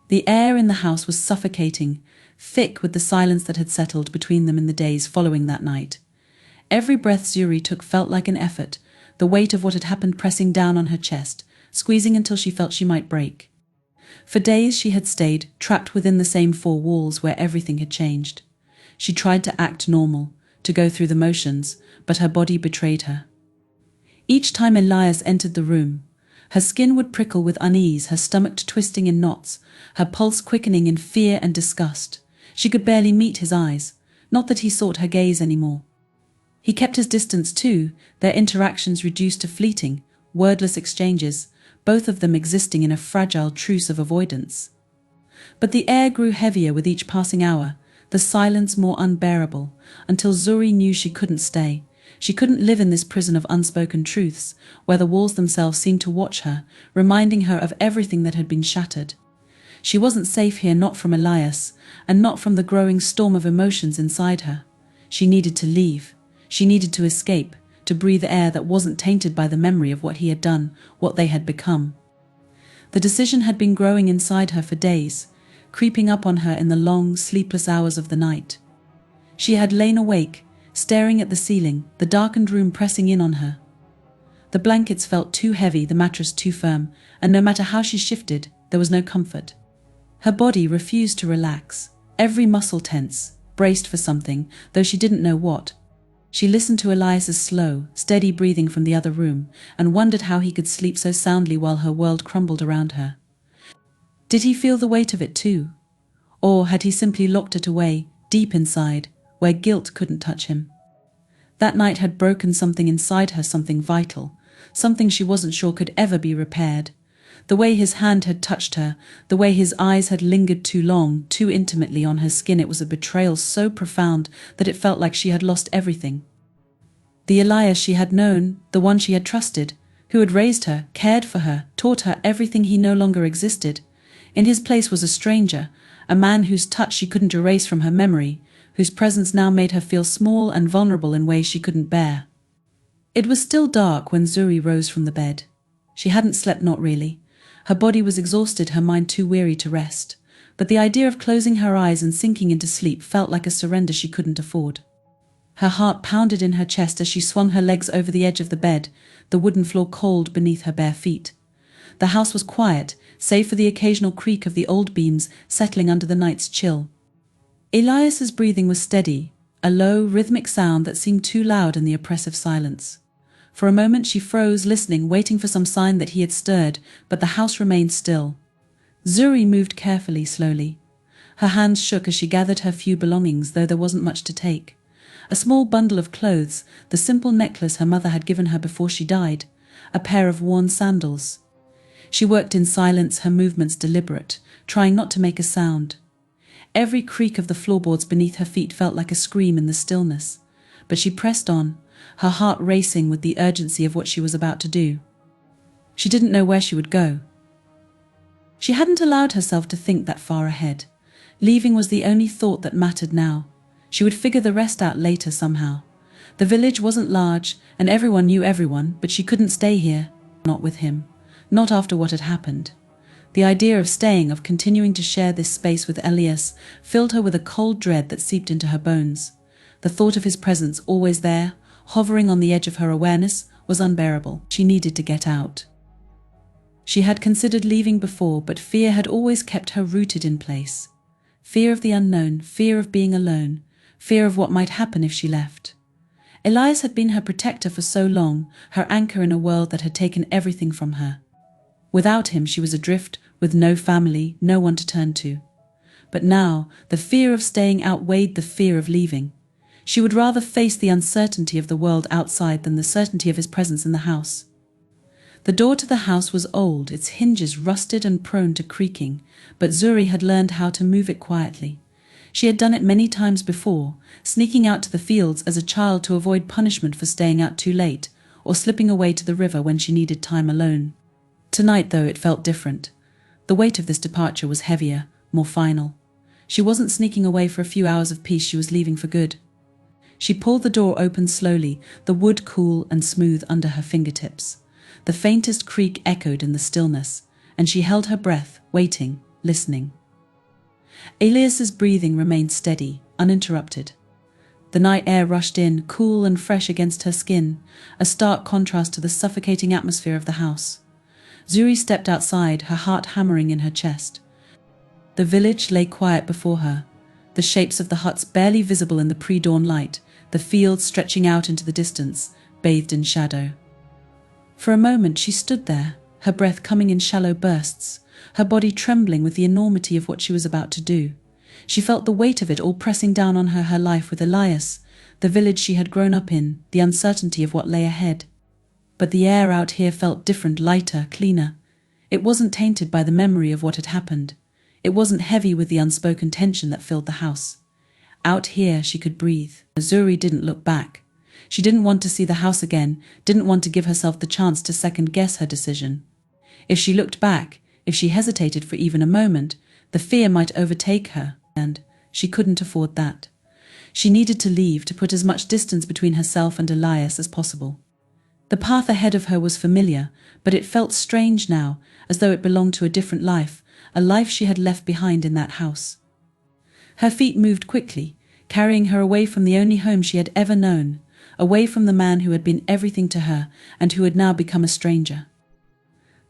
The air in the house was suffocating, thick with the silence that had settled between them in the days following that night. Every breath Zuri took felt like an effort, the weight of what had happened pressing down on her chest, squeezing until she felt she might break. For days she had stayed, trapped within the same four walls where everything had changed. She tried to act normal, to go through the motions, but her body betrayed her. Each time Elias entered the room, her skin would prickle with unease, her stomach twisting in knots, her pulse quickening in fear and disgust. She could barely meet his eyes, not that he sought her gaze anymore. He kept his distance too, their interactions reduced to fleeting, wordless exchanges, both of them existing in a fragile truce of avoidance. But the air grew heavier with each passing hour, the silence more unbearable, until Zuri knew she couldn't stay. She couldn't live in this prison of unspoken truths, where the walls themselves seemed to watch her, reminding her of everything that had been shattered. She wasn't safe here, not from Elias, and not from the growing storm of emotions inside her. She needed to leave. She needed to escape, to breathe air that wasn't tainted by the memory of what he had done, what they had become. The decision had been growing inside her for days, creeping up on her in the long, sleepless hours of the night. She had lain awake, staring at the ceiling, the darkened room pressing in on her. The blankets felt too heavy, the mattress too firm, and no matter how she shifted, there was no comfort. Her body refused to relax, every muscle tense, braced for something, though she didn't know what. She listened to Elias's slow, steady breathing from the other room, and wondered how he could sleep so soundly while her world crumbled around her. Did he feel the weight of it too? Or had he simply locked it away, deep inside, where guilt couldn't touch him? That night had broken something inside her, something vital, something she wasn't sure could ever be repaired. The way his hand had touched her, the way his eyes had lingered too long, too intimately on her skin, it was a betrayal so profound that it felt like she had lost everything. The Elias she had known, the one she had trusted, who had raised her, cared for her, taught her everything, he no longer existed. In his place was a stranger, a man whose touch she couldn't erase from her memory, whose presence now made her feel small and vulnerable in ways she couldn't bear. It was still dark when Zuri rose from the bed. She hadn't slept, not really. Her body was exhausted, her mind too weary to rest. But the idea of closing her eyes and sinking into sleep felt like a surrender she couldn't afford. Her heart pounded in her chest as she swung her legs over the edge of the bed, the wooden floor cold beneath her bare feet. The house was quiet, save for the occasional creak of the old beams settling under the night's chill. Elias's breathing was steady, a low, rhythmic sound that seemed too loud in the oppressive silence. For a moment she froze, listening, waiting for some sign that he had stirred, but the house remained still. Zuri moved carefully, slowly. Her hands shook as she gathered her few belongings, though there wasn't much to take. A small bundle of clothes, the simple necklace her mother had given her before she died, a pair of worn sandals. She worked in silence, her movements deliberate, trying not to make a sound. Every creak of the floorboards beneath her feet felt like a scream in the stillness, but she pressed on, her heart racing with the urgency of what she was about to do. She didn't know where she would go. She hadn't allowed herself to think that far ahead. Leaving was the only thought that mattered now. She would figure the rest out later somehow. The village wasn't large, and everyone knew everyone, but she couldn't stay here, not with him, not after what had happened. The idea of staying, of continuing to share this space with Elias, filled her with a cold dread that seeped into her bones. The thought of his presence, always there, hovering on the edge of her awareness, was unbearable. She needed to get out. She had considered leaving before, but fear had always kept her rooted in place. Fear of the unknown, fear of being alone, fear of what might happen if she left. Elias had been her protector for so long, her anchor in a world that had taken everything from her. Without him, she was adrift, with no family, no one to turn to. But now, the fear of staying outweighed the fear of leaving. She would rather face the uncertainty of the world outside than the certainty of his presence in the house. The door to the house was old, its hinges rusted and prone to creaking, but Zuri had learned how to move it quietly. She had done it many times before, sneaking out to the fields as a child to avoid punishment for staying out too late, or slipping away to the river when she needed time alone. Tonight, though, it felt different. The weight of this departure was heavier, more final. She wasn't sneaking away for a few hours of peace, she was leaving for good. She pulled the door open slowly, the wood cool and smooth under her fingertips. The faintest creak echoed in the stillness, and she held her breath, waiting, listening. Elias's breathing remained steady, uninterrupted. The night air rushed in, cool and fresh against her skin, a stark contrast to the suffocating atmosphere of the house. Zuri stepped outside, her heart hammering in her chest. The village lay quiet before her, the shapes of the huts barely visible in the pre-dawn light, the fields stretching out into the distance, bathed in shadow. For a moment she stood there, her breath coming in shallow bursts, her body trembling with the enormity of what she was about to do. She felt the weight of it all pressing down on her life with Elias, the village she had grown up in, the uncertainty of what lay ahead. But the air out here felt different, lighter, cleaner. It wasn't tainted by the memory of what had happened. It wasn't heavy with the unspoken tension that filled the house. Out here she could breathe. Zuri didn't look back. She didn't want to see the house again, didn't want to give herself the chance to second-guess her decision. If she looked back, if she hesitated for even a moment, the fear might overtake her, and she couldn't afford that. She needed to leave, to put as much distance between herself and Elias as possible. The path ahead of her was familiar, but it felt strange now, as though it belonged to a different life, a life she had left behind in that house. Her feet moved quickly, carrying her away from the only home she had ever known, away from the man who had been everything to her and who had now become a stranger.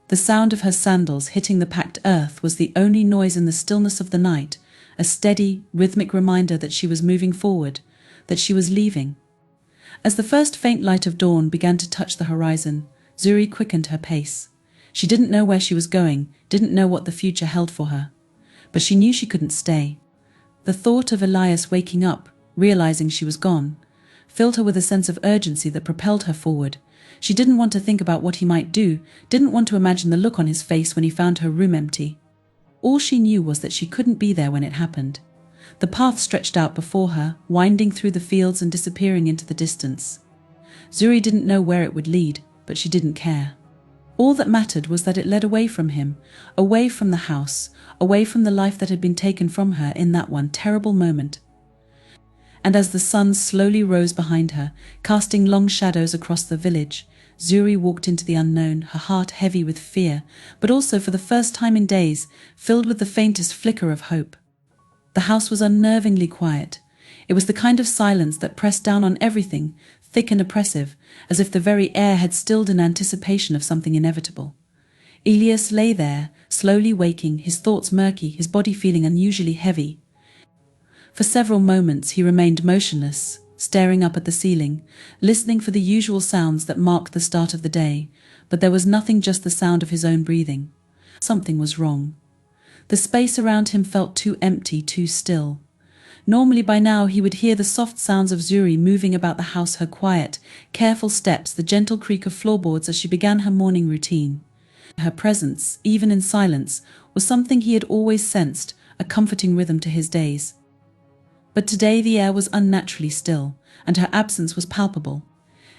The sound of her sandals hitting the packed earth was the only noise in the stillness of the night, a steady, rhythmic reminder that she was moving forward, that she was leaving. As the first faint light of dawn began to touch the horizon, Zuri quickened her pace. She didn't know where she was going, didn't know what the future held for her. But she knew she couldn't stay. The thought of Elias waking up, realizing she was gone, filled her with a sense of urgency that propelled her forward. She didn't want to think about what he might do, didn't want to imagine the look on his face when he found her room empty. All she knew was that she couldn't be there when it happened. The path stretched out before her, winding through the fields and disappearing into the distance. Zuri didn't know where it would lead, but she didn't care. All that mattered was that it led away from him, away from the house, away from the life that had been taken from her in that one terrible moment. And as the sun slowly rose behind her, casting long shadows across the village, Zuri walked into the unknown, her heart heavy with fear, but also for the first time in days, filled with the faintest flicker of hope. The house was unnervingly quiet. It was the kind of silence that pressed down on everything, thick and oppressive, as if the very air had stilled in anticipation of something inevitable. Elias lay there, slowly waking, his thoughts murky, his body feeling unusually heavy. For several moments he remained motionless, staring up at the ceiling, listening for the usual sounds that marked the start of the day, but there was nothing, just the sound of his own breathing. Something was wrong. The space around him felt too empty, too still. Normally by now he would hear the soft sounds of Zuri moving about the house, her quiet, careful steps, the gentle creak of floorboards as she began her morning routine. Her presence, even in silence, was something he had always sensed, a comforting rhythm to his days. But today the air was unnaturally still, and her absence was palpable.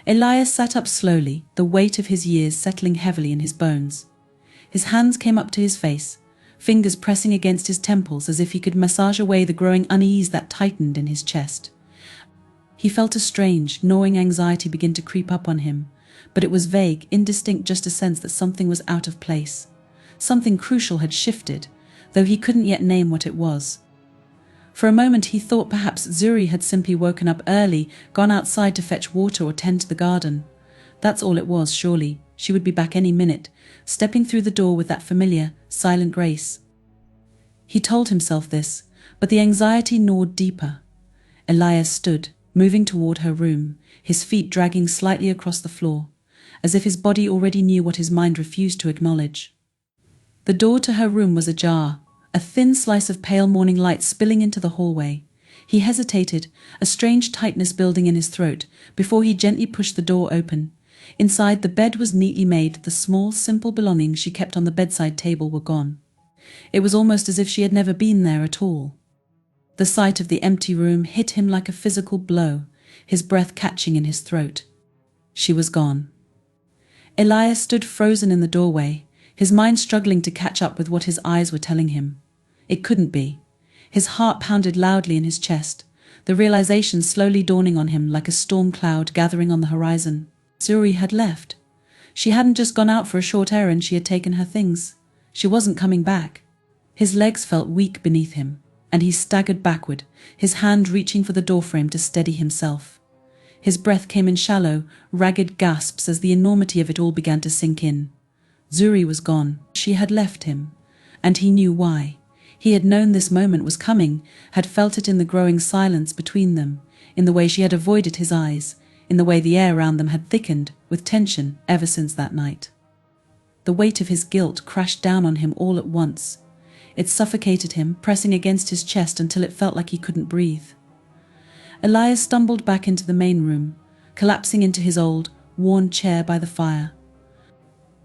Elias sat up slowly, the weight of his years settling heavily in his bones. His hands came up to his face, fingers pressing against his temples as if he could massage away the growing unease that tightened in his chest. He felt a strange, gnawing anxiety begin to creep up on him, but it was vague, indistinct, just a sense that something was out of place. Something crucial had shifted, though he couldn't yet name what it was. For a moment he thought perhaps Zuri had simply woken up early, gone outside to fetch water or tend to the garden. That's all it was, surely. She would be back any minute, stepping through the door with that familiar, silent grace. He told himself this, but the anxiety gnawed deeper. Elias stood, moving toward her room, his feet dragging slightly across the floor, as if his body already knew what his mind refused to acknowledge. The door to her room was ajar, a thin slice of pale morning light spilling into the hallway. He hesitated, a strange tightness building in his throat, before he gently pushed the door open. Inside, the bed was neatly made, the small, simple belongings she kept on the bedside table were gone. It was almost as if she had never been there at all. The sight of the empty room hit him like a physical blow, his breath catching in his throat. She was gone. Elias stood frozen in the doorway, his mind struggling to catch up with what his eyes were telling him. It couldn't be. His heart pounded loudly in his chest, the realization slowly dawning on him like a storm cloud gathering on the horizon. Zuri had left. She hadn't just gone out for a short errand, she had taken her things. She wasn't coming back. His legs felt weak beneath him, and he staggered backward, his hand reaching for the doorframe to steady himself. His breath came in shallow, ragged gasps as the enormity of it all began to sink in. Zuri was gone. She had left him, and he knew why. He had known this moment was coming, had felt it in the growing silence between them, in the way she had avoided his eyes, in the way the air around them had thickened with tension ever since that night. The weight of his guilt crashed down on him all at once. It suffocated him, pressing against his chest until it felt like he couldn't breathe. Elias stumbled back into the main room, collapsing into his old, worn chair by the fire.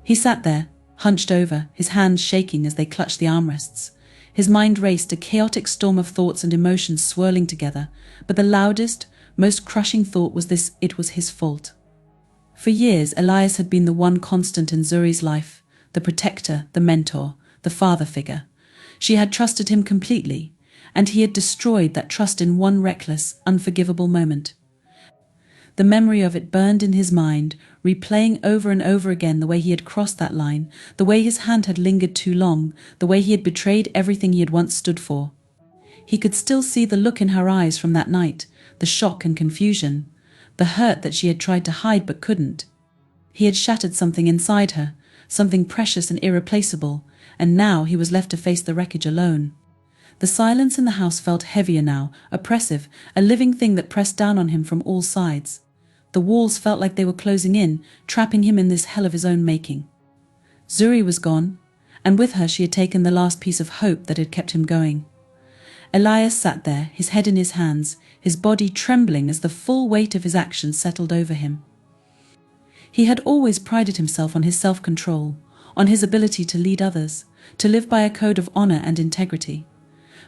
He sat there, hunched over, his hands shaking as they clutched the armrests. His mind raced, a chaotic storm of thoughts and emotions swirling together, but the loudest, most crushing thought was this: it was his fault. For years, Elias had been the one constant in Zuri's life, the protector, the mentor, the father figure. She had trusted him completely, and he had destroyed that trust in one reckless, unforgivable moment. The memory of it burned in his mind, replaying over and over again the way he had crossed that line, the way his hand had lingered too long, the way he had betrayed everything he had once stood for. He could still see the look in her eyes from that night, the shock and confusion, the hurt that she had tried to hide but couldn't. He had shattered something inside her, something precious and irreplaceable, and now he was left to face the wreckage alone. The silence in the house felt heavier now, oppressive, a living thing that pressed down on him from all sides. The walls felt like they were closing in, trapping him in this hell of his own making. Zuri was gone, and with her she had taken the last piece of hope that had kept him going. Elias sat there, his head in his hands, his body trembling as the full weight of his actions settled over him. He had always prided himself on his self-control, on his ability to lead others, to live by a code of honor and integrity.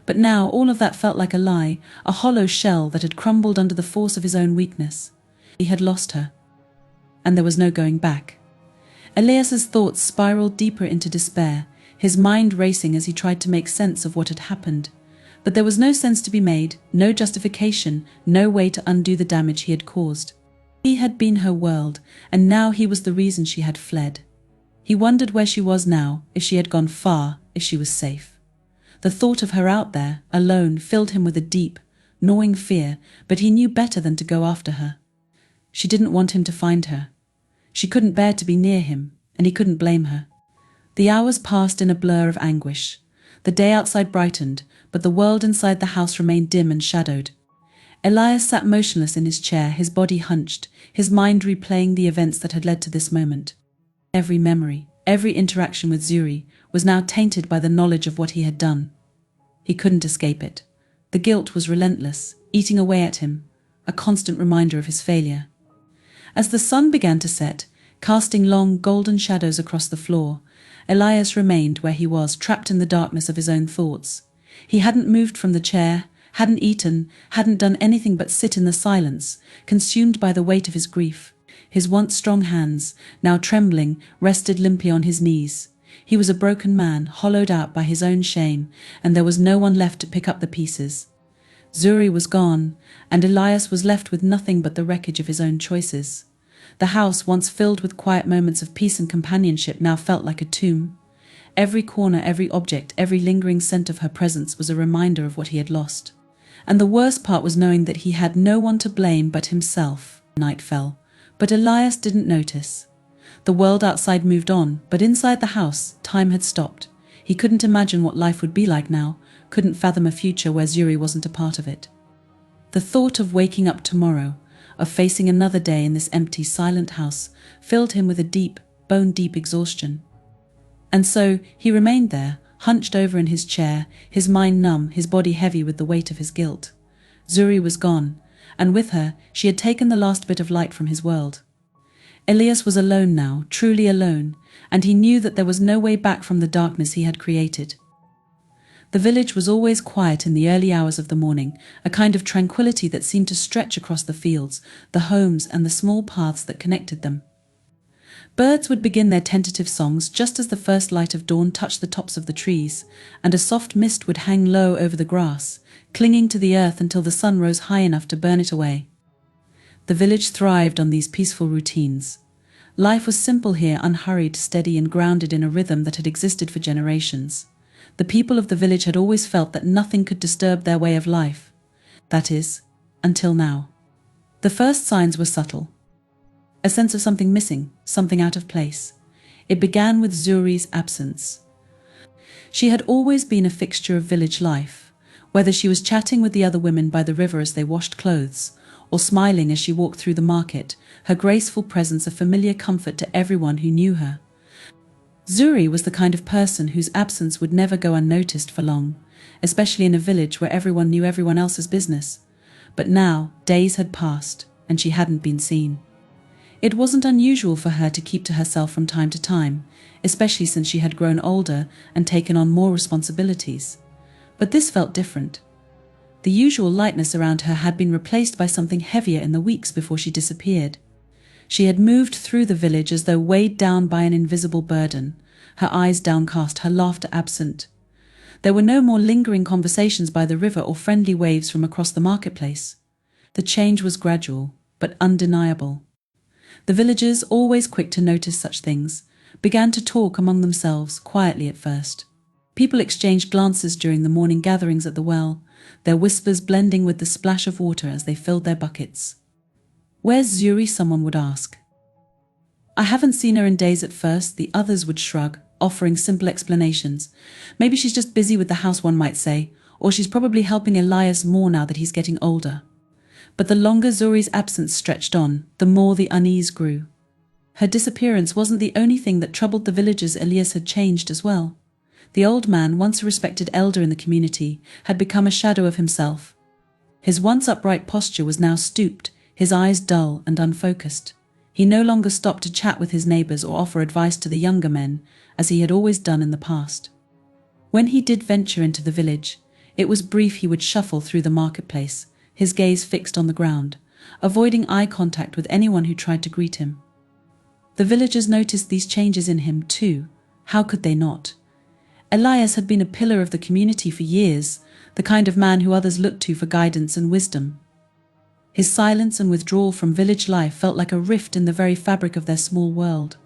But now all of that felt like a lie, a hollow shell that had crumbled under the force of his own weakness. He had lost her, and there was no going back. Elias's thoughts spiraled deeper into despair, his mind racing as he tried to make sense of what had happened. But there was no sense to be made, no justification, no way to undo the damage he had caused. He had been her world, and now he was the reason she had fled. He wondered where she was now, if she had gone far, if she was safe. The thought of her out there, alone, filled him with a deep, gnawing fear, but he knew better than to go after her. She didn't want him to find her. She couldn't bear to be near him, and he couldn't blame her. The hours passed in a blur of anguish. The day outside brightened, but the world inside the house remained dim and shadowed. Elias sat motionless in his chair, his body hunched, his mind replaying the events that had led to this moment. Every memory, every interaction with Zuri was now tainted by the knowledge of what he had done. He couldn't escape it. The guilt was relentless, eating away at him, a constant reminder of his failure. As the sun began to set, casting long golden shadows across the floor, Elias remained where he was, trapped in the darkness of his own thoughts. He hadn't moved from the chair, hadn't eaten, hadn't done anything but sit in the silence, consumed by the weight of his grief. His once strong hands, now trembling, rested limply on his knees. He was a broken man, hollowed out by his own shame, and there was no one left to pick up the pieces. Zuri was gone, and Elias was left with nothing but the wreckage of his own choices. The house, once filled with quiet moments of peace and companionship, now felt like a tomb. Every corner, every object, every lingering scent of her presence was a reminder of what he had lost. And the worst part was knowing that he had no one to blame but himself. Night fell, but Elias didn't notice. The world outside moved on, but inside the house, time had stopped. He couldn't imagine what life would be like now, couldn't fathom a future where Zuri wasn't a part of it. The thought of waking up tomorrow, of facing another day in this empty, silent house, filled him with a deep, bone-deep exhaustion. And so he remained there, hunched over in his chair, his mind numb, his body heavy with the weight of his guilt. Zuri was gone, and with her she had taken the last bit of light from his world. Elias was alone now, truly alone, and he knew that there was no way back from the darkness he had created. The village was always quiet in the early hours of the morning, a kind of tranquility that seemed to stretch across the fields, the homes, and the small paths that connected them. Birds would begin their tentative songs just as the first light of dawn touched the tops of the trees, and a soft mist would hang low over the grass, clinging to the earth until the sun rose high enough to burn it away. The village thrived on these peaceful routines. Life was simple here, unhurried, steady, and grounded in a rhythm that had existed for generations. The people of the village had always felt that nothing could disturb their way of life. That is, until now. The first signs were subtle. A sense of something missing, something out of place. It began with Zuri's absence. She had always been a fixture of village life, whether she was chatting with the other women by the river as they washed clothes, or smiling as she walked through the market, her graceful presence a familiar comfort to everyone who knew her. Zuri was the kind of person whose absence would never go unnoticed for long, especially in a village where everyone knew everyone else's business. But now, days had passed, and she hadn't been seen. It wasn't unusual for her to keep to herself from time to time, especially since she had grown older and taken on more responsibilities. But this felt different. The usual lightness around her had been replaced by something heavier in the weeks before she disappeared. She had moved through the village as though weighed down by an invisible burden, her eyes downcast, her laughter absent. There were no more lingering conversations by the river or friendly waves from across the marketplace. The change was gradual, but undeniable. The villagers, always quick to notice such things, began to talk among themselves, quietly at first. People exchanged glances during the morning gatherings at the well, their whispers blending with the splash of water as they filled their buckets. "Where's Zuri?" someone would ask. "I haven't seen her in days." At first, the others would shrug, offering simple explanations. "Maybe she's just busy with the house," one might say, "or she's probably helping Elias more now that he's getting older." But the longer Zuri's absence stretched on, the more the unease grew. Her disappearance wasn't the only thing that troubled the villagers. Elias had changed as well. The old man, once a respected elder in the community, had become a shadow of himself. His once upright posture was now stooped, his eyes dull and unfocused. He no longer stopped to chat with his neighbors or offer advice to the younger men, as he had always done in the past. When he did venture into the village, it was brief. He would shuffle through the marketplace, his gaze fixed on the ground, avoiding eye contact with anyone who tried to greet him. The villagers noticed these changes in him too. How could they not? Elias had been a pillar of the community for years, the kind of man who others looked to for guidance and wisdom. His silence and withdrawal from village life felt like a rift in the very fabric of their small world.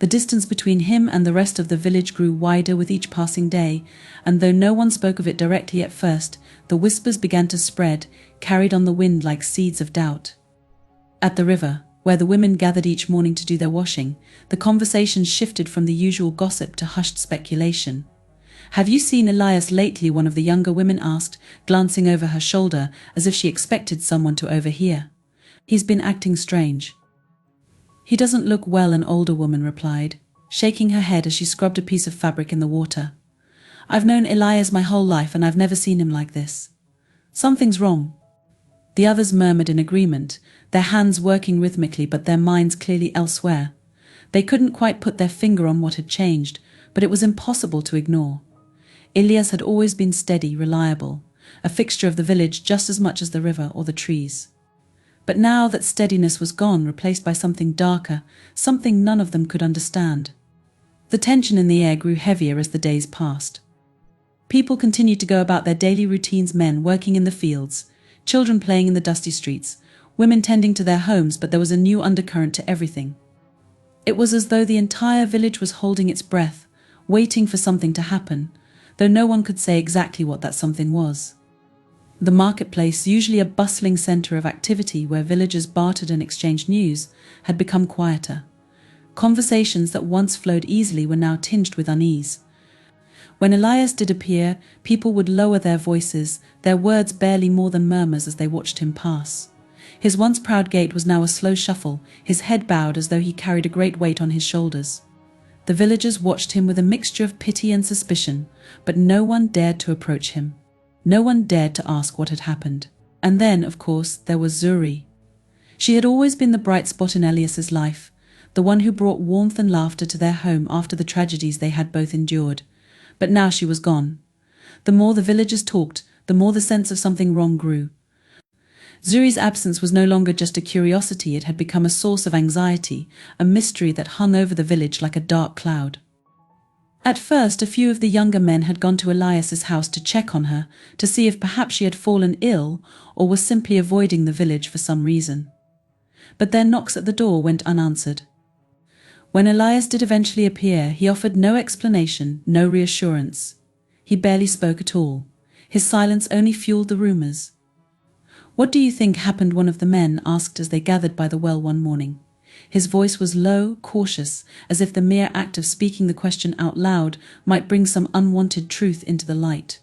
The distance between him and the rest of the village grew wider with each passing day, and though no one spoke of it directly at first, the whispers began to spread, carried on the wind like seeds of doubt. At the river, where the women gathered each morning to do their washing, the conversation shifted from the usual gossip to hushed speculation. "Have you seen Elias lately?" one of the younger women asked, glancing over her shoulder as if she expected someone to overhear. "He's been acting strange." "He doesn't look well," an older woman replied, shaking her head as she scrubbed a piece of fabric in the water. "I've known Elias my whole life and I've never seen him like this. Something's wrong." The others murmured in agreement, their hands working rhythmically but their minds clearly elsewhere. They couldn't quite put their finger on what had changed, but it was impossible to ignore. Elias had always been steady, reliable, a fixture of the village just as much as the river or the trees. But now that steadiness was gone, replaced by something darker, something none of them could understand. The tension in the air grew heavier as the days passed. People continued to go about their daily routines, men working in the fields, children playing in the dusty streets, women tending to their homes, but there was a new undercurrent to everything. It was as though the entire village was holding its breath, waiting for something to happen, though no one could say exactly what that something was. The marketplace, usually a bustling center of activity where villagers bartered and exchanged news, had become quieter. Conversations that once flowed easily were now tinged with unease. When Elias did appear, people would lower their voices, their words barely more than murmurs as they watched him pass. His once proud gait was now a slow shuffle, his head bowed as though he carried a great weight on his shoulders. The villagers watched him with a mixture of pity and suspicion, but no one dared to approach him. No one dared to ask what had happened. And then, of course, there was Zuri. She had always been the bright spot in Elias's life, the one who brought warmth and laughter to their home after the tragedies they had both endured. But now she was gone. The more the villagers talked, the more the sense of something wrong grew. Zuri's absence was no longer just a curiosity, it had become a source of anxiety, a mystery that hung over the village like a dark cloud. At first, a few of the younger men had gone to Elias's house to check on her, to see if perhaps she had fallen ill or was simply avoiding the village for some reason. But their knocks at the door went unanswered. When Elias did eventually appear, he offered no explanation, no reassurance. He barely spoke at all. His silence only fueled the rumors. "What do you think happened?" one of the men asked as they gathered by the well one morning. His voice was low, cautious, as if the mere act of speaking the question out loud might bring some unwanted truth into the light.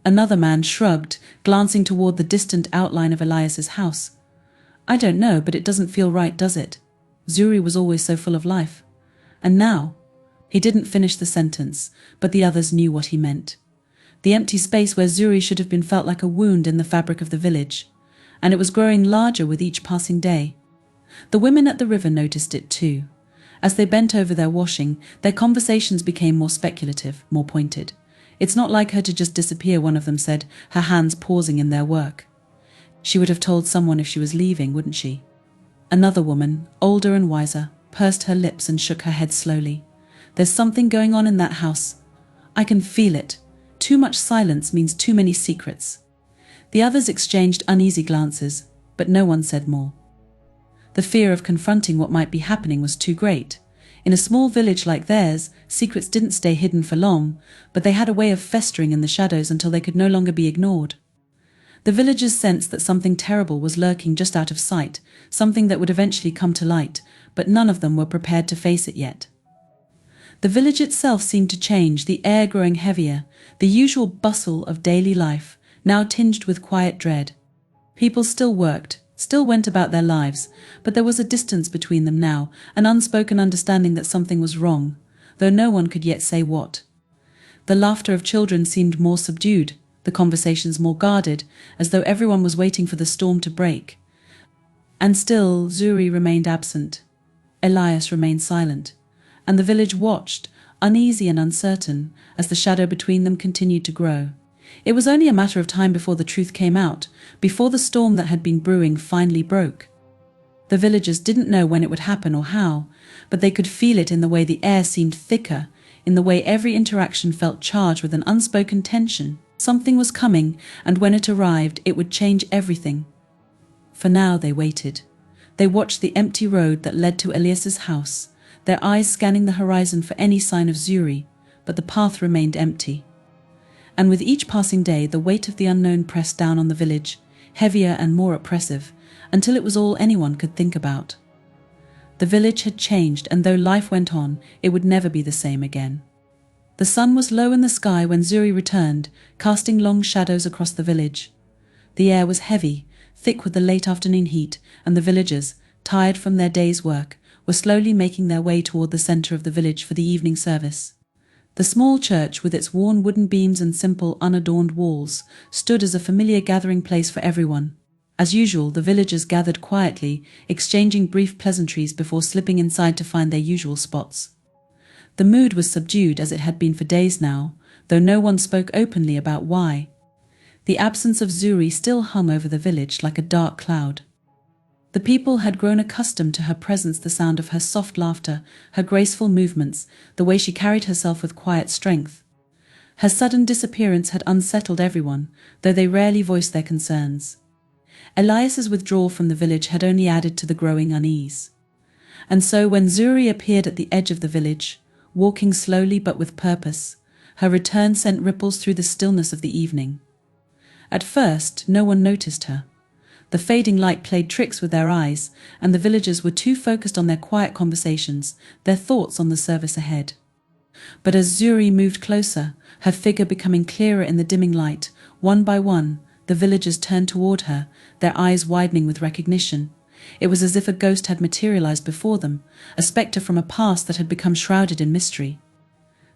Another man shrugged, glancing toward the distant outline of Elias's house. "I don't know, but it doesn't feel right, does it? Zuri was always so full of life. And now—" He didn't finish the sentence, but the others knew what he meant. The empty space where Zuri should have been felt like a wound in the fabric of the village, and it was growing larger with each passing day. The women at the river noticed it too. As they bent over their washing, their conversations became more speculative, more pointed. "It's not like her to just disappear," one of them said, her hands pausing in their work. "She would have told someone if she was leaving, wouldn't she?" Another woman, older and wiser, pursed her lips and shook her head slowly. "There's something going on in that house. I can feel it. Too much silence means too many secrets." The others exchanged uneasy glances, but no one said more. The fear of confronting what might be happening was too great. In a small village like theirs, secrets didn't stay hidden for long, but they had a way of festering in the shadows until they could no longer be ignored. The villagers sensed that something terrible was lurking just out of sight, something that would eventually come to light, but none of them were prepared to face it yet. The village itself seemed to change, the air growing heavier, the usual bustle of daily life, now tinged with quiet dread. People still worked, still went about their lives, but there was a distance between them now, an unspoken understanding that something was wrong, though no one could yet say what. The laughter of children seemed more subdued, the conversations more guarded, as though everyone was waiting for the storm to break. And still Zuri remained absent. Elias remained silent, and the village watched, uneasy and uncertain, as the shadow between them continued to grow. It was only a matter of time before the truth came out, before the storm that had been brewing finally broke. The villagers didn't know when it would happen or how, but they could feel it in the way the air seemed thicker, in the way every interaction felt charged with an unspoken tension. Something was coming, and when it arrived, it would change everything. For now they waited. They watched the empty road that led to Elias's house, their eyes scanning the horizon for any sign of Zuri, but the path remained empty. And with each passing day, the weight of the unknown pressed down on the village, heavier and more oppressive, until it was all anyone could think about. The village had changed, and though life went on, it would never be the same again. The sun was low in the sky when Zuri returned, casting long shadows across the village. The air was heavy, thick with the late afternoon heat, and the villagers, tired from their day's work, were slowly making their way toward the center of the village for the evening service. The small church, with its worn wooden beams and simple, unadorned walls, stood as a familiar gathering place for everyone. As usual, the villagers gathered quietly, exchanging brief pleasantries before slipping inside to find their usual spots. The mood was subdued, as it had been for days now, though no one spoke openly about why. The absence of Zuri still hung over the village like a dark cloud. The people had grown accustomed to her presence, the sound of her soft laughter, her graceful movements, the way she carried herself with quiet strength. Her sudden disappearance had unsettled everyone, though they rarely voiced their concerns. Elias's withdrawal from the village had only added to the growing unease. And so when Zuri appeared at the edge of the village, walking slowly but with purpose, her return sent ripples through the stillness of the evening. At first, no one noticed her. The fading light played tricks with their eyes, and the villagers were too focused on their quiet conversations, their thoughts on the service ahead. But as Zuri moved closer, her figure becoming clearer in the dimming light, one by one, the villagers turned toward her, their eyes widening with recognition. It was as if a ghost had materialized before them, a spectre from a past that had become shrouded in mystery.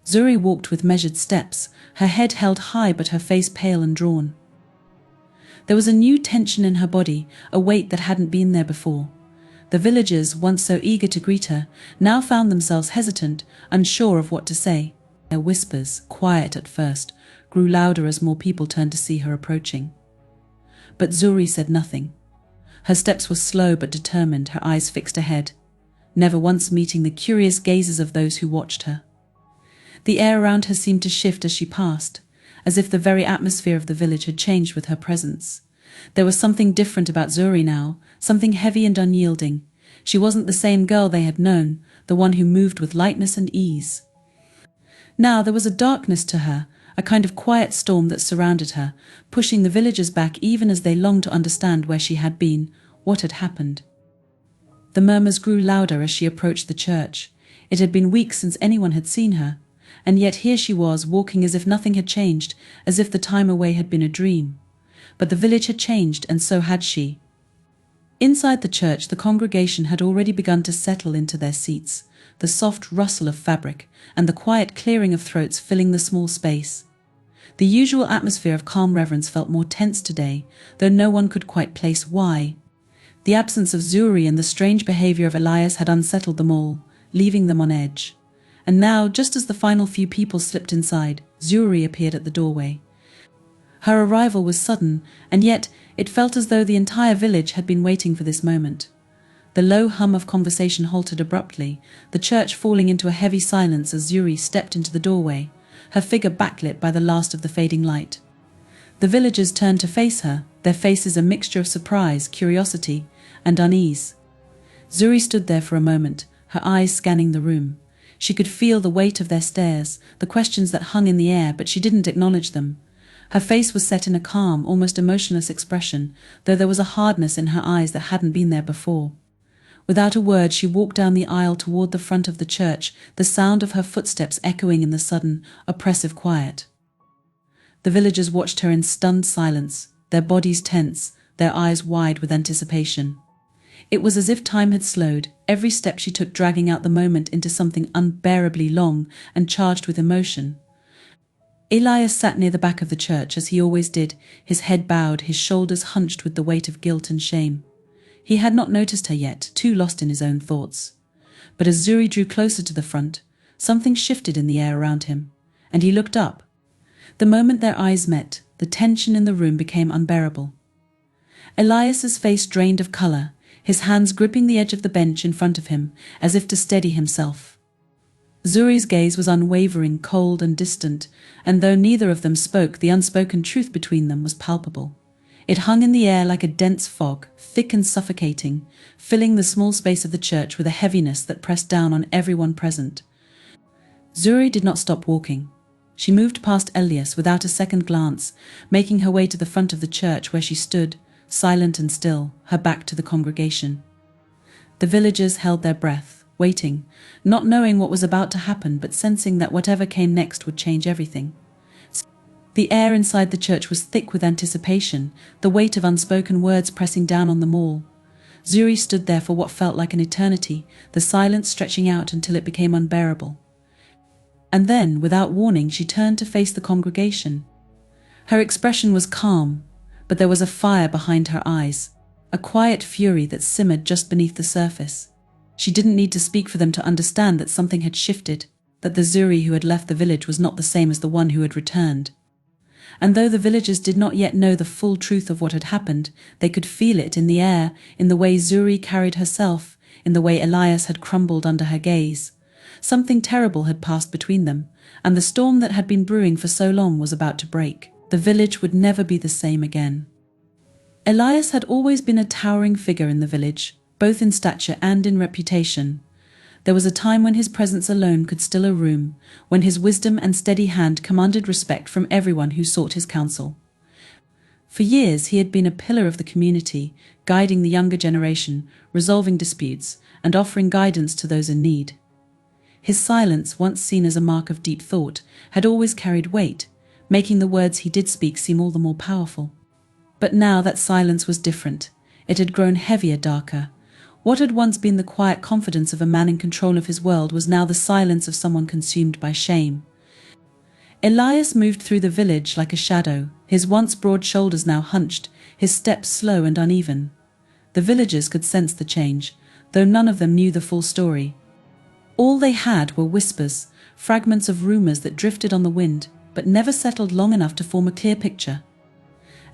Zuri walked with measured steps, her head held high but her face pale and drawn. There was a new tension in her body, a weight that hadn't been there before. The villagers, once so eager to greet her, now found themselves hesitant, unsure of what to say. Their whispers, quiet at first, grew louder as more people turned to see her approaching. But Zuri said nothing. Her steps were slow but determined, her eyes fixed ahead, never once meeting the curious gazes of those who watched her. The air around her seemed to shift as she passed, as if the very atmosphere of the village had changed with her presence. There was something different about Zuri now, something heavy and unyielding. She wasn't the same girl they had known, the one who moved with lightness and ease. Now there was a darkness to her, a kind of quiet storm that surrounded her, pushing the villagers back even as they longed to understand where she had been, what had happened. The murmurs grew louder as she approached the church. It had been weeks since anyone had seen her, and yet here she was, walking as if nothing had changed, as if the time away had been a dream. But the village had changed, and so had she. Inside the church, the congregation had already begun to settle into their seats, the soft rustle of fabric and the quiet clearing of throats filling the small space. The usual atmosphere of calm reverence felt more tense today, though no one could quite place why. The absence of Zuri and the strange behavior of Elias had unsettled them all, leaving them on edge. And now, just as the final few people slipped inside, Zuri appeared at the doorway. Her arrival was sudden, and yet it felt as though the entire village had been waiting for this moment. The low hum of conversation halted abruptly, the church falling into a heavy silence as Zuri stepped into the doorway, her figure backlit by the last of the fading light. The villagers turned to face her, their faces a mixture of surprise, curiosity, and unease. Zuri stood there for a moment, her eyes scanning the room. She could feel the weight of their stares, the questions that hung in the air, but she didn't acknowledge them. Her face was set in a calm, almost emotionless expression, though there was a hardness in her eyes that hadn't been there before. Without a word, she walked down the aisle toward the front of the church, the sound of her footsteps echoing in the sudden, oppressive quiet. The villagers watched her in stunned silence, their bodies tense, their eyes wide with anticipation. It was as if time had slowed, every step she took dragging out the moment into something unbearably long and charged with emotion. Elias sat near the back of the church as he always did, his head bowed, his shoulders hunched with the weight of guilt and shame. He had not noticed her yet, too lost in his own thoughts. But as Zuri drew closer to the front, something shifted in the air around him, and he looked up. The moment their eyes met, the tension in the room became unbearable. Elias's face drained of color, his hands gripping the edge of the bench in front of him, as if to steady himself. Zuri's gaze was unwavering, cold and distant, and though neither of them spoke, the unspoken truth between them was palpable. It hung in the air like a dense fog, thick and suffocating, filling the small space of the church with a heaviness that pressed down on everyone present. Zuri did not stop walking. She moved past Elias without a second glance, making her way to the front of the church where she stood, silent and still, her back to the congregation. The villagers held their breath, waiting, not knowing what was about to happen but sensing that whatever came next would change everything. The air inside the church was thick with anticipation, the weight of unspoken words pressing down on them all. Zuri stood there for what felt like an eternity, the silence stretching out until it became unbearable. And then, without warning, she turned to face the congregation. Her expression was calm, but there was a fire behind her eyes, a quiet fury that simmered just beneath the surface. She didn't need to speak for them to understand that something had shifted, that the Zuri who had left the village was not the same as the one who had returned. And though the villagers did not yet know the full truth of what had happened, they could feel it in the air, in the way Zuri carried herself, in the way Elias had crumbled under her gaze. Something terrible had passed between them, and the storm that had been brewing for so long was about to break. The village would never be the same again. Elias had always been a towering figure in the village, both in stature and in reputation. There was a time when his presence alone could still a room, when his wisdom and steady hand commanded respect from everyone who sought his counsel. For years he had been a pillar of the community, guiding the younger generation, resolving disputes, and offering guidance to those in need. His silence, once seen as a mark of deep thought, had always carried weight, making the words he did speak seem all the more powerful. But now that silence was different. It had grown heavier, darker. What had once been the quiet confidence of a man in control of his world was now the silence of someone consumed by shame. Elias moved through the village like a shadow, his once broad shoulders now hunched, his steps slow and uneven. The villagers could sense the change, though none of them knew the full story. All they had were whispers, fragments of rumors that drifted on the wind, but never settled long enough to form a clear picture.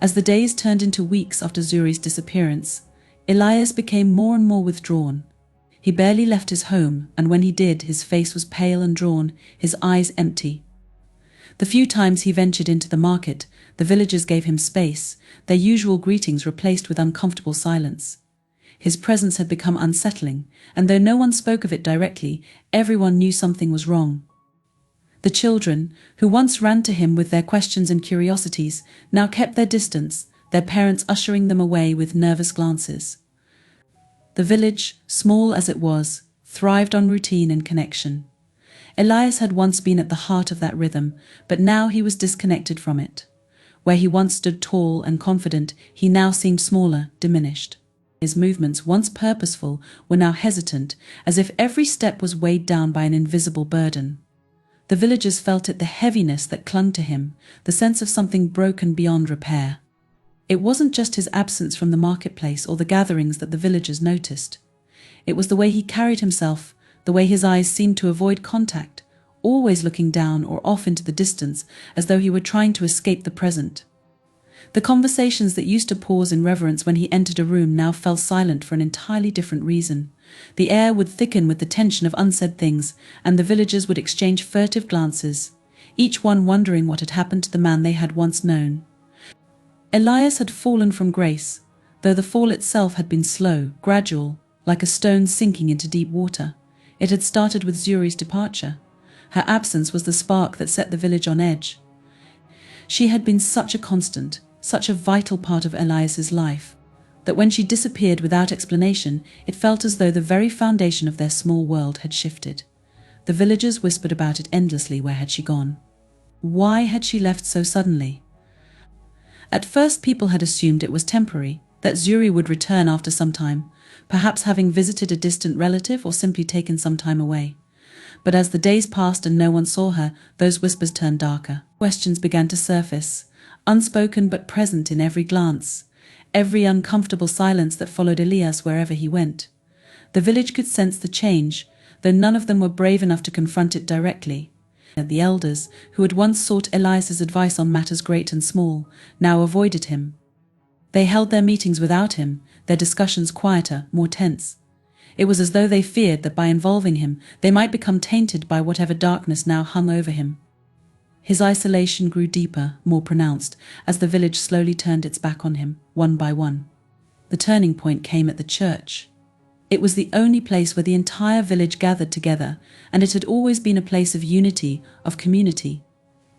As the days turned into weeks after Zuri's disappearance, Elias became more and more withdrawn. He barely left his home, and when he did, his face was pale and drawn, his eyes empty. The few times he ventured into the market, the villagers gave him space, their usual greetings replaced with uncomfortable silence. His presence had become unsettling, and though no one spoke of it directly, everyone knew something was wrong. The children, who once ran to him with their questions and curiosities, now kept their distance, their parents ushering them away with nervous glances. The village, small as it was, thrived on routine and connection. Elias had once been at the heart of that rhythm, but now he was disconnected from it. Where he once stood tall and confident, he now seemed smaller, diminished. His movements, once purposeful, were now hesitant, as if every step was weighed down by an invisible burden. The villagers felt it, the heaviness that clung to him, the sense of something broken beyond repair. It wasn't just his absence from the marketplace or the gatherings that the villagers noticed. It was the way he carried himself, the way his eyes seemed to avoid contact, always looking down or off into the distance as though he were trying to escape the present. The conversations that used to pause in reverence when he entered a room now fell silent for an entirely different reason. The air would thicken with the tension of unsaid things, and the villagers would exchange furtive glances, each one wondering what had happened to the man they had once known. Elias had fallen from grace, though the fall itself had been slow, gradual, like a stone sinking into deep water. It had started with Zuri's departure. Her absence was the spark that set the village on edge. She had been such a constant, such a vital part of Elias's life, that when she disappeared without explanation, it felt as though the very foundation of their small world had shifted. The villagers whispered about it endlessly. Where had she gone? Why had she left so suddenly? At first people had assumed it was temporary, that Zuri would return after some time, perhaps having visited a distant relative or simply taken some time away. But as the days passed and no one saw her, those whispers turned darker. Questions began to surface, unspoken but present in every glance, every uncomfortable silence that followed Elias wherever he went. The village could sense the change, though none of them were brave enough to confront it directly. The elders, who had once sought Elias's advice on matters great and small, now avoided him. They held their meetings without him, their discussions quieter, more tense. It was as though they feared that by involving him, they might become tainted by whatever darkness now hung over him. His isolation grew deeper, more pronounced, as the village slowly turned its back on him, one by one. The turning point came at the church. It was the only place where the entire village gathered together, and it had always been a place of unity, of community.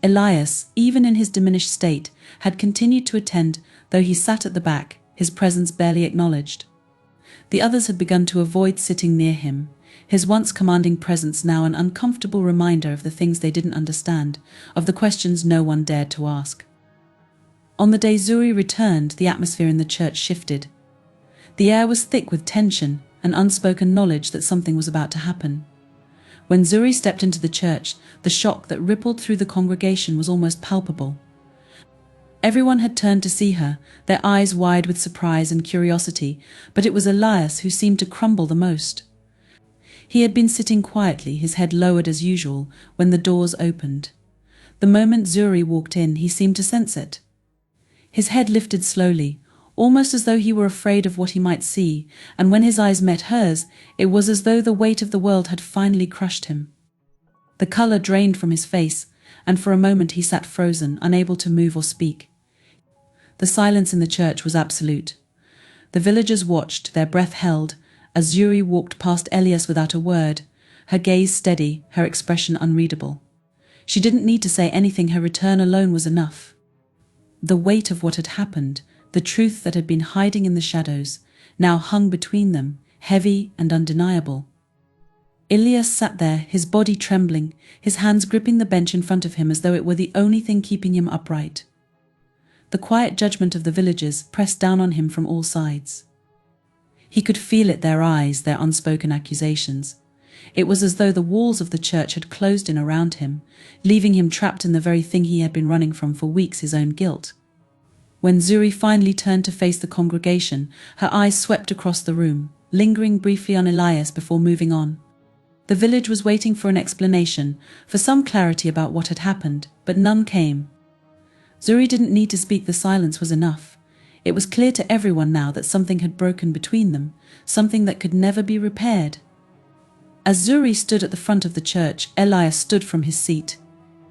Elias, even in his diminished state, had continued to attend, though he sat at the back, his presence barely acknowledged. The others had begun to avoid sitting near him, his once commanding presence now an uncomfortable reminder of the things they didn't understand, of the questions no one dared to ask. On the day Zuri returned, the atmosphere in the church shifted. The air was thick with tension, an unspoken knowledge that something was about to happen. When Zuri stepped into the church, the shock that rippled through the congregation was almost palpable. Everyone had turned to see her, their eyes wide with surprise and curiosity, but it was Elias who seemed to crumble the most. He had been sitting quietly, his head lowered as usual, when the doors opened. The moment Zuri walked in, he seemed to sense it. His head lifted slowly, almost as though he were afraid of what he might see, and when his eyes met hers, it was as though the weight of the world had finally crushed him. The color drained from his face, and for a moment he sat frozen, unable to move or speak. The silence in the church was absolute. The villagers watched, their breath held, as Zuri walked past Elias without a word, her gaze steady, her expression unreadable. She didn't need to say anything, her return alone was enough. The weight of what had happened, the truth that had been hiding in the shadows, now hung between them, heavy and undeniable. Elias sat there, his body trembling, his hands gripping the bench in front of him as though it were the only thing keeping him upright. The quiet judgment of the villagers pressed down on him from all sides. He could feel it, their eyes, their unspoken accusations. It was as though the walls of the church had closed in around him, leaving him trapped in the very thing he had been running from for weeks, his own guilt. When Zuri finally turned to face the congregation, her eyes swept across the room, lingering briefly on Elias before moving on. The village was waiting for an explanation, for some clarity about what had happened, but none came. Zuri didn't need to speak, the silence was enough. It was clear to everyone now that something had broken between them, something that could never be repaired. As Zuri stood at the front of the church, Elias stood from his seat.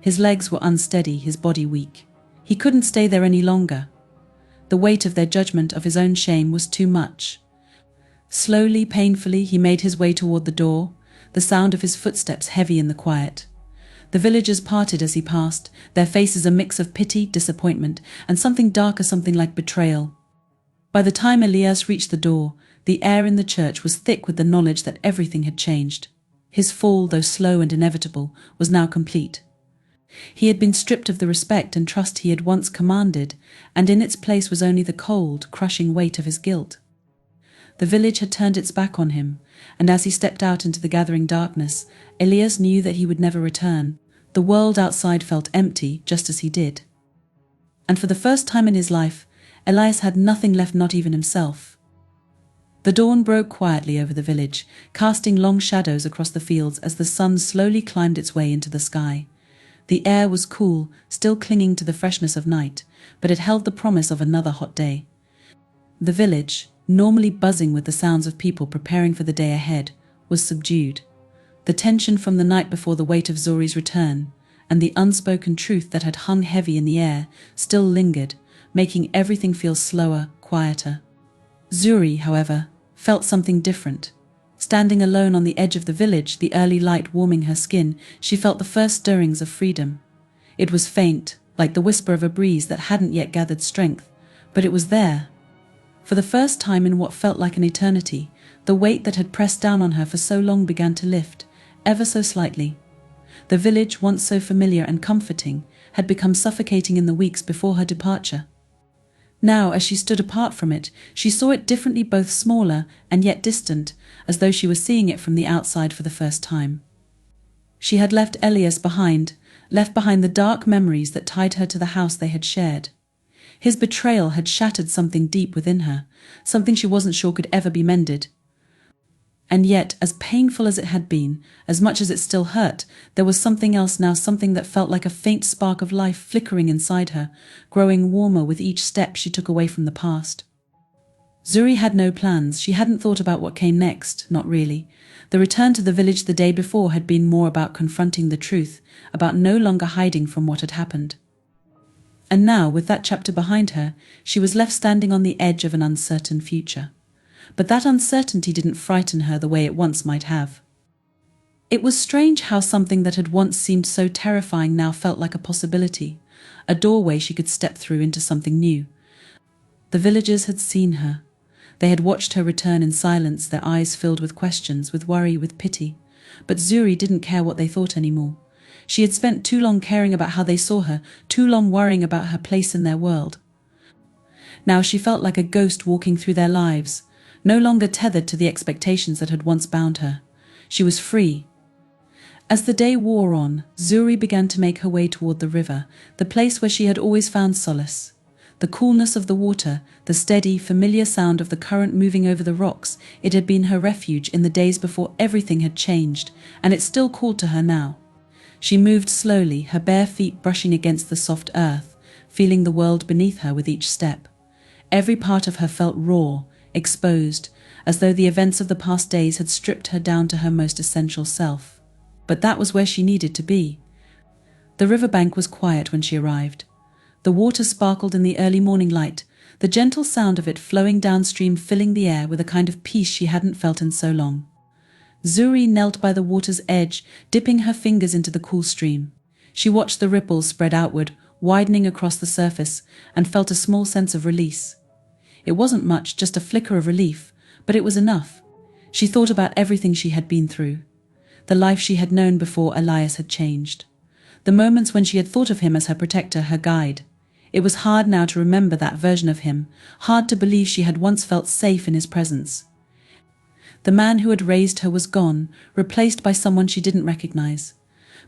His legs were unsteady, his body weak. He couldn't stay there any longer. The weight of their judgment, of his own shame, was too much. Slowly, painfully, he made his way toward the door, the sound of his footsteps heavy in the quiet. The villagers parted as he passed, their faces a mix of pity, disappointment, and something darker, something like betrayal. By the time Elias reached the door, the air in the church was thick with the knowledge that everything had changed. His fall, though slow and inevitable, was now complete. He had been stripped of the respect and trust he had once commanded, and in its place was only the cold, crushing weight of his guilt. The village had turned its back on him, and as he stepped out into the gathering darkness, Elias knew that he would never return. The world outside felt empty, just as he did. And for the first time in his life, Elias had nothing left, not even himself. The dawn broke quietly over the village, casting long shadows across the fields as the sun slowly climbed its way into the sky. The air was cool, still clinging to the freshness of night, but it held the promise of another hot day. The village, normally buzzing with the sounds of people preparing for the day ahead, was subdued. The tension from the night before, the weight of Zuri's return, and the unspoken truth that had hung heavy in the air still lingered, making everything feel slower, quieter. Zuri, however, felt something different. Standing alone on the edge of the village, the early light warming her skin, she felt the first stirrings of freedom. It was faint, like the whisper of a breeze that hadn't yet gathered strength, but it was there. For the first time in what felt like an eternity, the weight that had pressed down on her for so long began to lift, ever so slightly. The village, once so familiar and comforting, had become suffocating in the weeks before her departure. Now, as she stood apart from it, she saw it differently, both smaller and yet distant, as though she was seeing it from the outside for the first time. She had left Elias behind, left behind the dark memories that tied her to the house they had shared. His betrayal had shattered something deep within her, something she wasn't sure could ever be mended. And yet, as painful as it had been, as much as it still hurt, there was something else now, something that felt like a faint spark of life flickering inside her, growing warmer with each step she took away from the past. Zuri had no plans. She hadn't thought about what came next, not really. The return to the village the day before had been more about confronting the truth, about no longer hiding from what had happened. And now, with that chapter behind her, she was left standing on the edge of an uncertain future. But that uncertainty didn't frighten her the way it once might have. It was strange how something that had once seemed so terrifying now felt like a possibility, a doorway she could step through into something new. The villagers had seen her. They had watched her return in silence, their eyes filled with questions, with worry, with pity. But Zuri didn't care what they thought anymore. She had spent too long caring about how they saw her, too long worrying about her place in their world. Now she felt like a ghost walking through their lives, no longer tethered to the expectations that had once bound her. She was free. As the day wore on, Zuri began to make her way toward the river, the place where she had always found solace. The coolness of the water, the steady, familiar sound of the current moving over the rocks, it had been her refuge in the days before everything had changed, and it still called to her now. She moved slowly, her bare feet brushing against the soft earth, feeling the world beneath her with each step. Every part of her felt raw, exposed, as though the events of the past days had stripped her down to her most essential self. But that was where she needed to be. The riverbank was quiet when she arrived. The water sparkled in the early morning light, the gentle sound of it flowing downstream filling the air with a kind of peace she hadn't felt in so long. Zuri knelt by the water's edge, dipping her fingers into the cool stream. She watched the ripples spread outward, widening across the surface, and felt a small sense of release. It wasn't much, just a flicker of relief, but it was enough. She thought about everything she had been through, the life she had known before Elias had changed, the moments when she had thought of him as her protector, her guide. It was hard now to remember that version of him, hard to believe she had once felt safe in his presence. The man who had raised her was gone, replaced by someone she didn't recognize.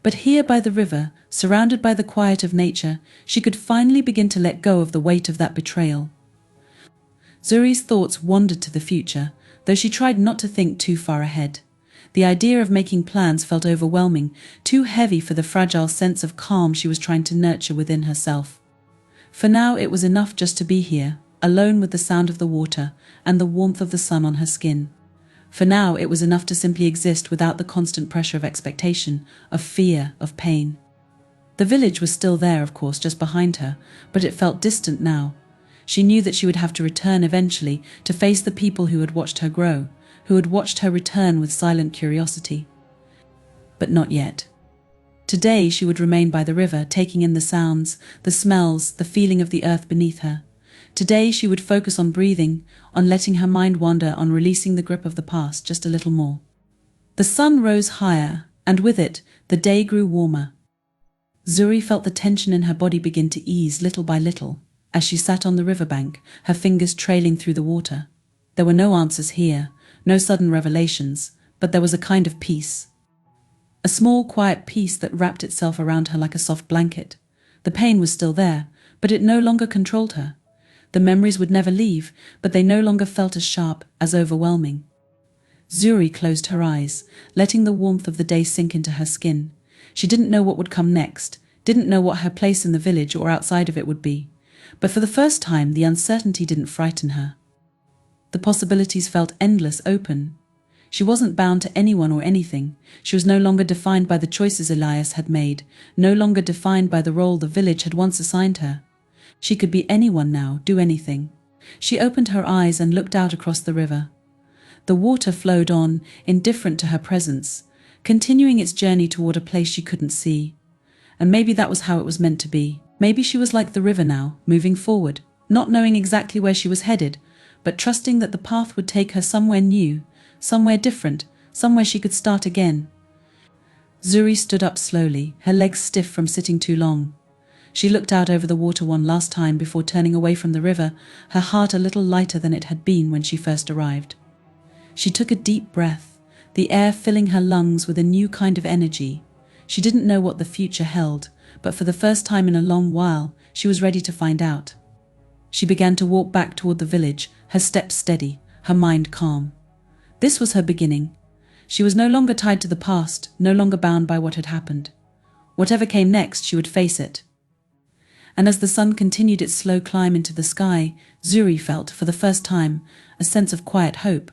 But here by the river, surrounded by the quiet of nature, she could finally begin to let go of the weight of that betrayal. Zuri's thoughts wandered to the future, though she tried not to think too far ahead. The idea of making plans felt overwhelming, too heavy for the fragile sense of calm she was trying to nurture within herself. For now it was enough just to be here, alone with the sound of the water and the warmth of the sun on her skin. For now it was enough to simply exist without the constant pressure of expectation, of fear, of pain. The village was still there, of course, just behind her, but it felt distant now. She knew that she would have to return eventually to face the people who had watched her grow, who had watched her return with silent curiosity. But not yet. Today she would remain by the river, taking in the sounds, the smells, the feeling of the earth beneath her. Today she would focus on breathing, on letting her mind wander, on releasing the grip of the past just a little more. The sun rose higher, and with it, the day grew warmer. Zuri felt the tension in her body begin to ease little by little, as she sat on the riverbank, her fingers trailing through the water. There were no answers here, no sudden revelations, but there was a kind of peace. A small, quiet peace that wrapped itself around her like a soft blanket. The pain was still there, but it no longer controlled her. The memories would never leave, but they no longer felt as sharp, as overwhelming. Zuri closed her eyes, letting the warmth of the day sink into her skin. She didn't know what would come next, didn't know what her place in the village or outside of it would be. But for the first time, the uncertainty didn't frighten her. The possibilities felt endless, open. She wasn't bound to anyone or anything. She was no longer defined by the choices Elias had made, no longer defined by the role the village had once assigned her. She could be anyone now, do anything. She opened her eyes and looked out across the river. The water flowed on, indifferent to her presence, continuing its journey toward a place she couldn't see. And maybe that was how it was meant to be. Maybe she was like the river now, moving forward, not knowing exactly where she was headed, but trusting that the path would take her somewhere new, somewhere different, somewhere she could start again. Zuri stood up slowly, her legs stiff from sitting too long. She looked out over the water one last time before turning away from the river, her heart a little lighter than it had been when she first arrived. She took a deep breath, the air filling her lungs with a new kind of energy. She didn't know what the future held, but for the first time in a long while, she was ready to find out. She began to walk back toward the village, her steps steady, her mind calm. This was her beginning. She was no longer tied to the past, no longer bound by what had happened. Whatever came next, she would face it. And as the sun continued its slow climb into the sky, Zuri felt, for the first time, a sense of quiet hope.